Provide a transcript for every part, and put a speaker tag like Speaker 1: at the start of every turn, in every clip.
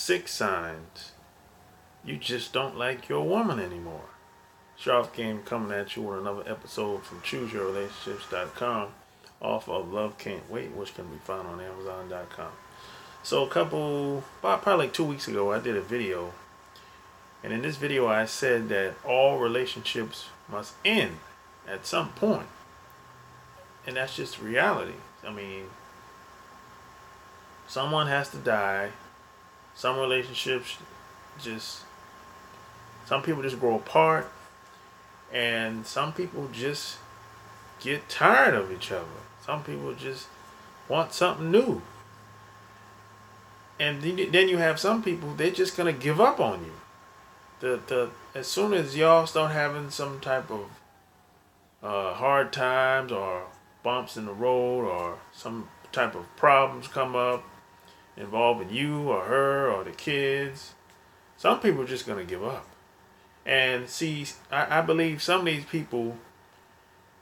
Speaker 1: 6 signs you just don't like your woman anymore. Sharp Game coming at you with another episode from ChooseYourRelationships.com off of Love Can't Wait, which can be found on Amazon.com. So probably like 2 weeks ago, I did a video. And in this video, I said that all relationships must end at some point. And that's just reality. I mean, someone has to die. Some relationships some people just grow apart. And some people just get tired of each other. Some people just want something new. And then you have some people, they're just going to give up on you. As soon as y'all start having some type of hard times or bumps in the road or some type of problems come up involving you or her or the kids, some people are just going to give up. And see, I believe some of these people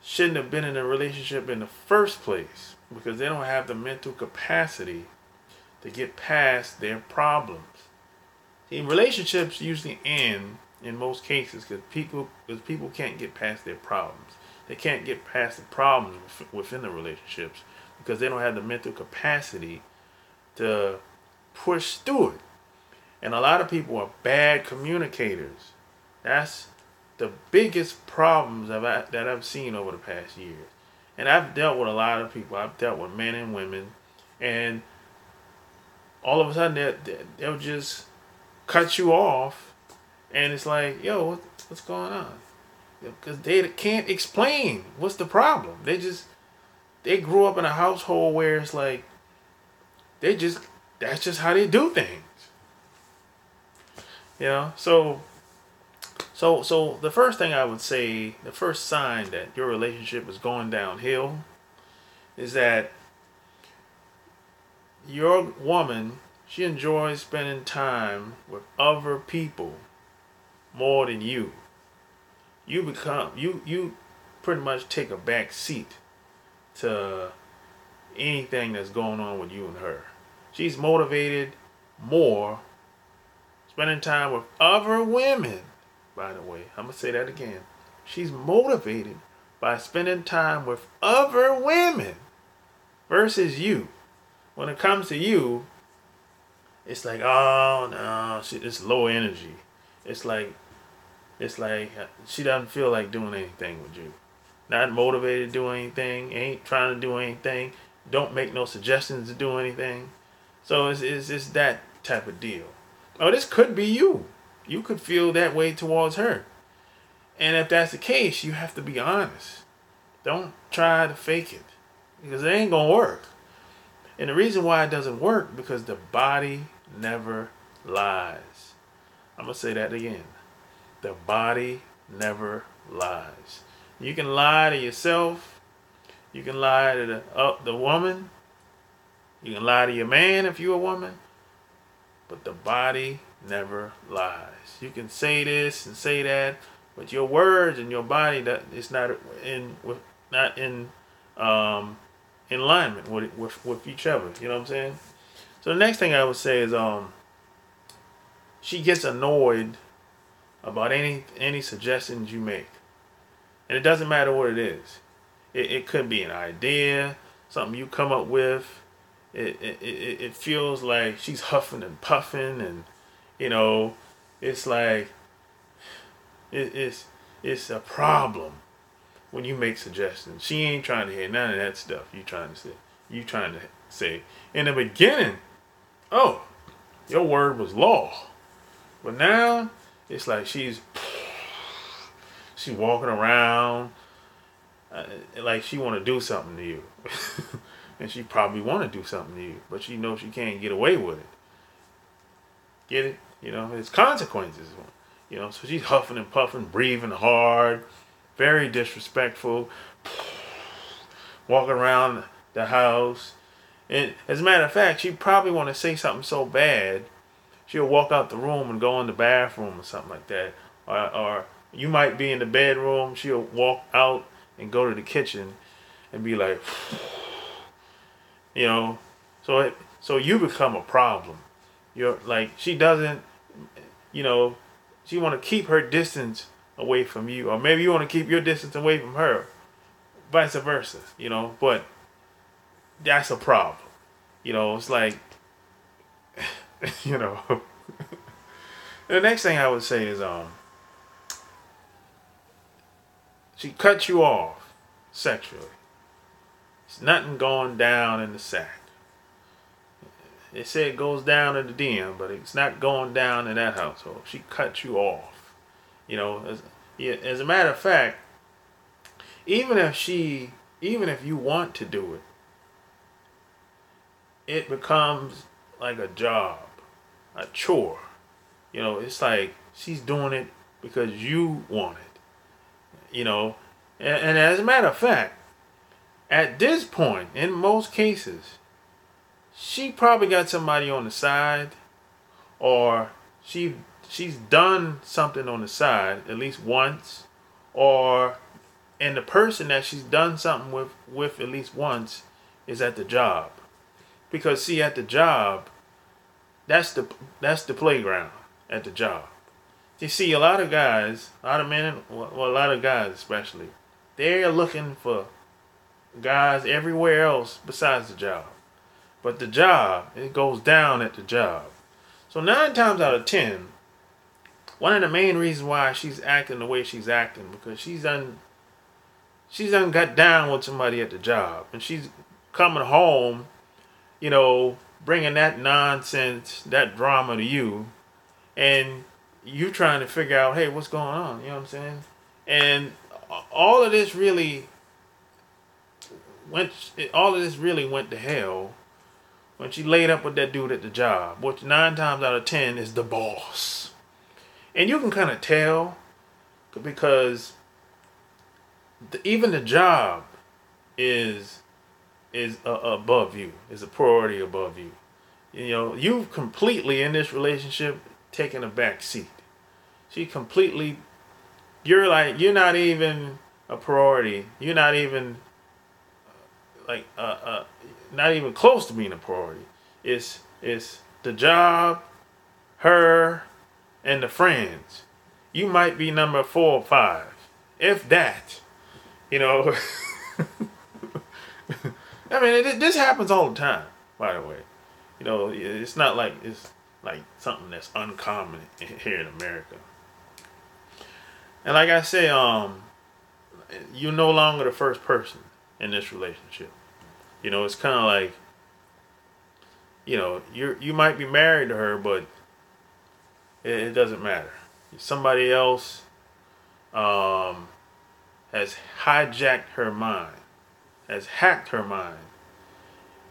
Speaker 1: shouldn't have been in a relationship in the first place because they don't have the mental capacity to get past their problems. See, relationships usually end in most cases because people can't get past their problems. They can't get past the problems within the relationships because they don't have the mental capacity to push through it. And a lot of people are bad communicators. That's the biggest problems that I've seen over the past years. And I've dealt with a lot of people. I've dealt with men and women. And all of a sudden, they'll just cut you off. And it's like, yo, what's going on? Because they can't explain what's the problem. They grew up in a household where it's like, that's just how they do things. You know, so the first thing I would say, the first sign that your relationship is going downhill is that your woman, she enjoys spending time with other people more than you. You pretty much take a back seat to anything that's going on with you and her. She's motivated more spending time with other women. By the way, I'm going to say that again. She's motivated by spending time with other women versus you. When it comes to you, it's like, oh no, it's low energy. It's like she doesn't feel like doing anything with you. Not motivated to do anything, ain't trying to do anything, don't make no suggestions to do anything. So it's that type of deal. Oh, this could be you. You could feel that way towards her. And if that's the case, you have to be honest. Don't try to fake it. Because it ain't going to work. And the reason why it doesn't work, because the body never lies. I'm going to say that again. The body never lies. You can lie to yourself. You can lie to the woman. You can lie to your man if you're a woman. But the body never lies. You can say this and say that, but your words and your body it's not in alignment with each other. You know what I'm saying? So the next thing I would say is she gets annoyed about any suggestions you make, and it doesn't matter what it is. It could be an idea, something you come up with. It feels like she's huffing and puffing, and it's like it's a problem when you make suggestions. She ain't trying to hear none of that stuff you trying to say. In the beginning, oh, your word was law, but now it's like she's walking around like she want to do something to you. And she probably want to do something to you, but she knows she can't get away with it. Get it? It's consequences. So she's huffing and puffing, breathing hard, very disrespectful, walking around the house. And as a matter of fact, she probably want to say something so bad, she'll walk out the room and go in the bathroom or something like that. Or you might be in the bedroom, she'll walk out and go to the kitchen and be like, so you become a problem You're like, she doesn't, you know, she want to keep her distance away from you, or maybe you want to keep your distance away from her, vice versa, but that's a problem. It's like, you know. The next thing I would say is, she cut you off sexually. It's nothing going down in the sack. They say it goes down in the DM, but it's not going down in that household. She cut you off. As a matter of fact, even if you want to do it, it becomes like a job, a chore. It's like she's doing it because you want it. And as a matter of fact, at this point, in most cases, she probably got somebody on the side, or she's done something on the side at least once, and the person that she's done something with at least once is at the job. Because see, at the job, that's the playground at the job. You see, a lot of guys, a lot of men, well, a lot of guys especially, they're looking for guys everywhere else besides the job. But the job, it goes down at the job. So 9 times out of 10, one of the main reasons why she's acting the way she's acting, because she's done got down with somebody at the job, and she's coming home, bringing that nonsense, that drama to you, and you trying to figure out, hey, what's going on? You know what I'm saying? And all of this really went to hell when she laid up with that dude at the job, which 9 times out of 10 is the boss. And you can kind of tell, because even the job is above you, is a priority above you. You've completely, in this relationship, taken a back seat. You're not even a priority. You're not even not even close to being a priority. It's the job, her, and the friends. You might be number 4 or 5, if that. I mean, this happens all the time, by the way. It's not like it's like something that's uncommon here in America. And like I say, you're no longer the first person in this relationship. It's kind of like, you might be married to her, but it doesn't matter. Somebody else has hijacked her mind, has hacked her mind.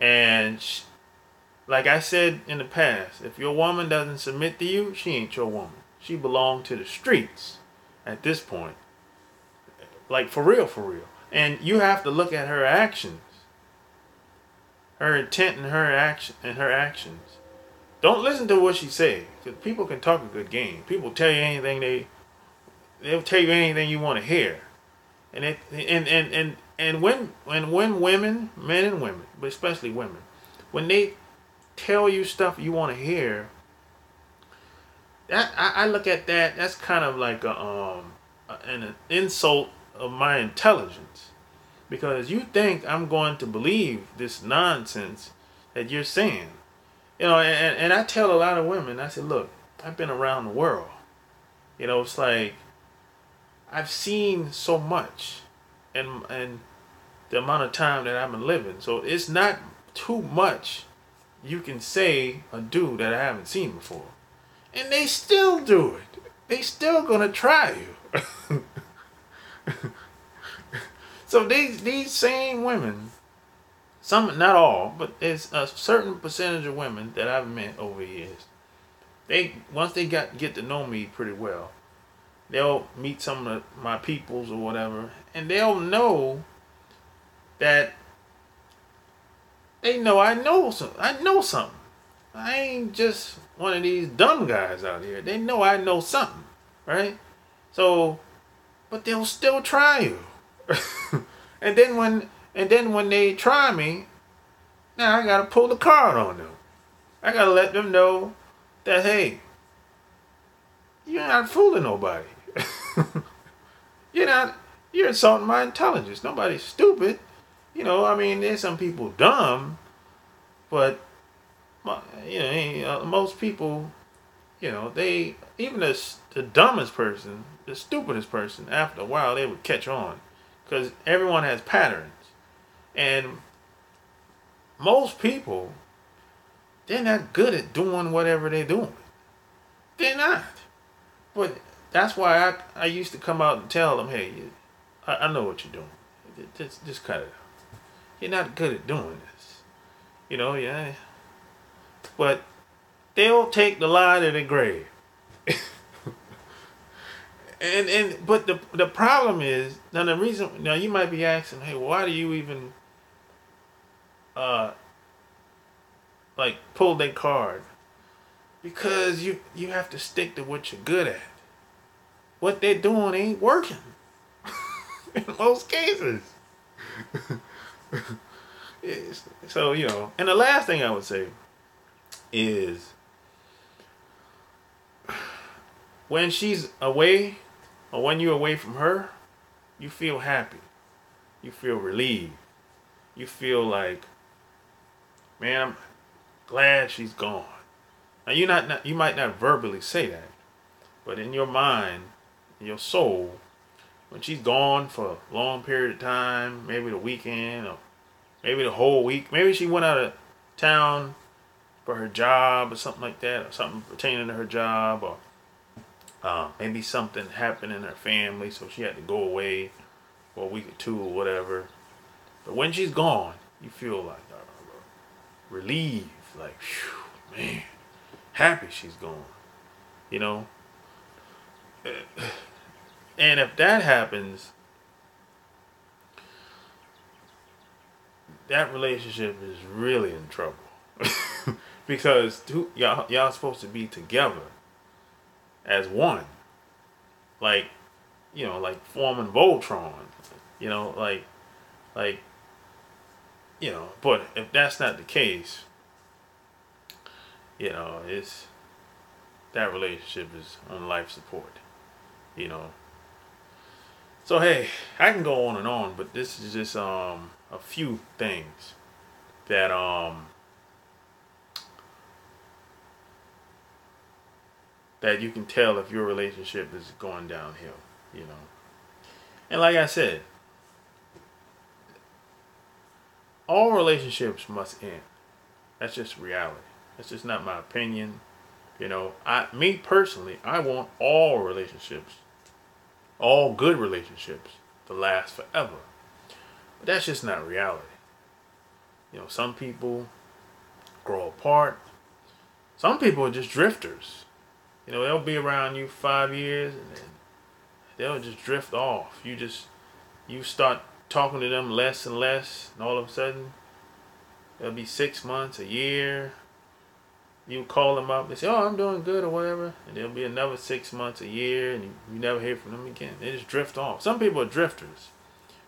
Speaker 1: And like I said in the past, if your woman doesn't submit to you, she ain't your woman. She belongs to the streets at this point. Like, for real, for real. And you have to look at her actions, her intent and her actions. Don't listen to what she says, because people can talk a good game. People tell you anything they'll tell you anything you want to hear. And when women, men and women, but especially women, when they tell you stuff you want to hear, that I look at that. That's kind of like an insult of my intelligence, because you think I'm going to believe this nonsense that you're saying. And I tell a lot of women, I said, look, I've been around the world. It's like I've seen so much, and the amount of time that I've been living. So it's not too much you can say or do that I haven't seen before. And they still do it. They still gonna try you. So these same women, some, not all, but there's a certain percentage of women that I've met over years. Once they get to know me pretty well, they'll meet some of my peoples or whatever, and they'll know that they know I know something. I ain't just one of these dumb guys out here. They know I know something, right? So, but they'll still try you. and then when they try me, now I gotta pull the card on them. I gotta let them know that, hey, you're not fooling nobody. You're not, you're insulting my intelligence. Nobody's stupid. You know, I mean, there's some people dumb, but, most people, they, even the dumbest person, the stupidest person, after a while, they would catch on. Because everyone has patterns. And most people, they're not good at doing whatever they're doing. They're not. But that's why I used to come out and tell them, hey, I know what you're doing. Just cut it out. You're not good at doing this. Yeah. But they'll take the lie to their grave. But the problem is, now the reason, now you might be asking, hey, why do you even pull that card? Because you have to stick to what you're good at. What they're doing ain't working. In most cases. So, and the last thing I would say is, when she's away, or when you're away from her, you feel happy. You feel relieved. You feel like, man, I'm glad she's gone. Now you might not verbally say that, but in your mind, in your soul, when she's gone for a long period of time, maybe the weekend, or maybe the whole week, maybe she went out of town for her job or something like that, or something pertaining to her job, or maybe something happened in her family, so she had to go away for a week or two or whatever. But when she's gone, you feel like relieved, like, whew, man, happy she's gone, And if that happens, that relationship is really in trouble. Because y'all supposed to be together as one. Like forming Voltron. But if that's not the case, it's, that relationship is on life support. So hey, I can go on and on, but this is just a few things that that you can tell if your relationship is going downhill, And like I said, all relationships must end. That's just reality. That's just not my opinion. Me personally, I want all relationships, all good relationships, to last forever. But that's just not reality. Some people grow apart. Some people are just drifters. They'll be around you 5 years and then they'll just drift off. You start talking to them less and less, and all of a sudden, it'll be 6 months, a year. You call them up, they say, oh, I'm doing good or whatever. And there'll be another 6 months, a year, and you never hear from them again. They just drift off. Some people are drifters.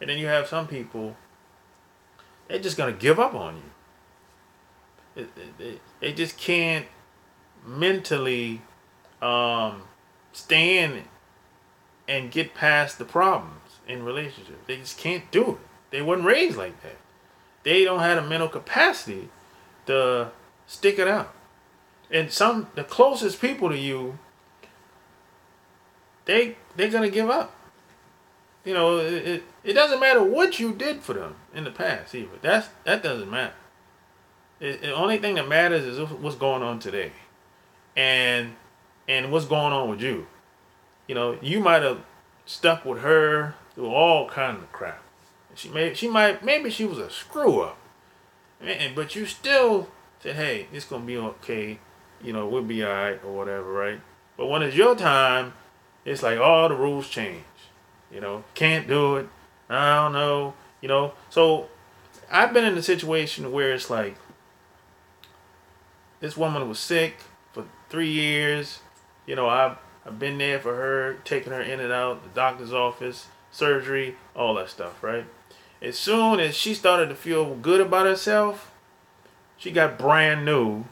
Speaker 1: And then you have some people, they're just going to give up on you. They just can't mentally stand and get past the problems in relationships. They just can't do it. They weren't raised like that. They don't have the mental capacity to stick it out. And the closest people to you, they're gonna give up. It doesn't matter what you did for them in the past either. That doesn't matter. The only thing that matters is what's going on today, and what's going on with you. You might have stuck with her through all kinds of crap. Maybe she was a screw up, but you still said, hey, it's gonna be okay. We'll be all right or whatever, right? But when it's your time, it's like all the rules change. Can't do it. I don't know. So I've been in a situation where it's like, this woman was sick for 3 years. I've been there for her, taking her in and out, the doctor's office, surgery, all that stuff, right? As soon as she started to feel good about herself, she got brand new.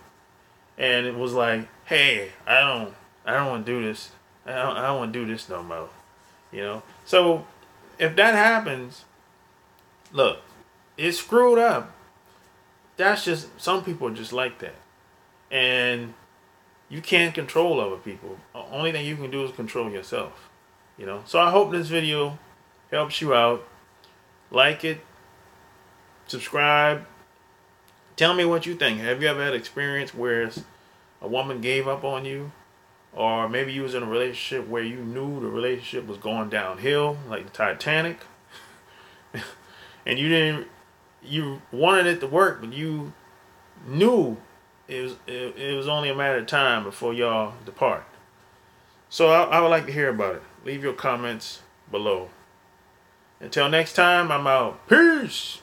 Speaker 1: and it was like, hey, I don't want to do this. I don't want to do this no more. You know. So if that happens, look, it's screwed up. That's just, some people are just like that, and you can't control other people. The only thing you can do is control yourself. You know. So I hope this video helps you out. Like it, subscribe. Tell me what you think. Have you ever had experience where a woman gave up on you? Or maybe you was in a relationship where you knew the relationship was going downhill, like the Titanic. And you wanted it to work, but you knew it was only a matter of time before y'all depart. So I would like to hear about it. Leave your comments below. Until next time, I'm out. Peace!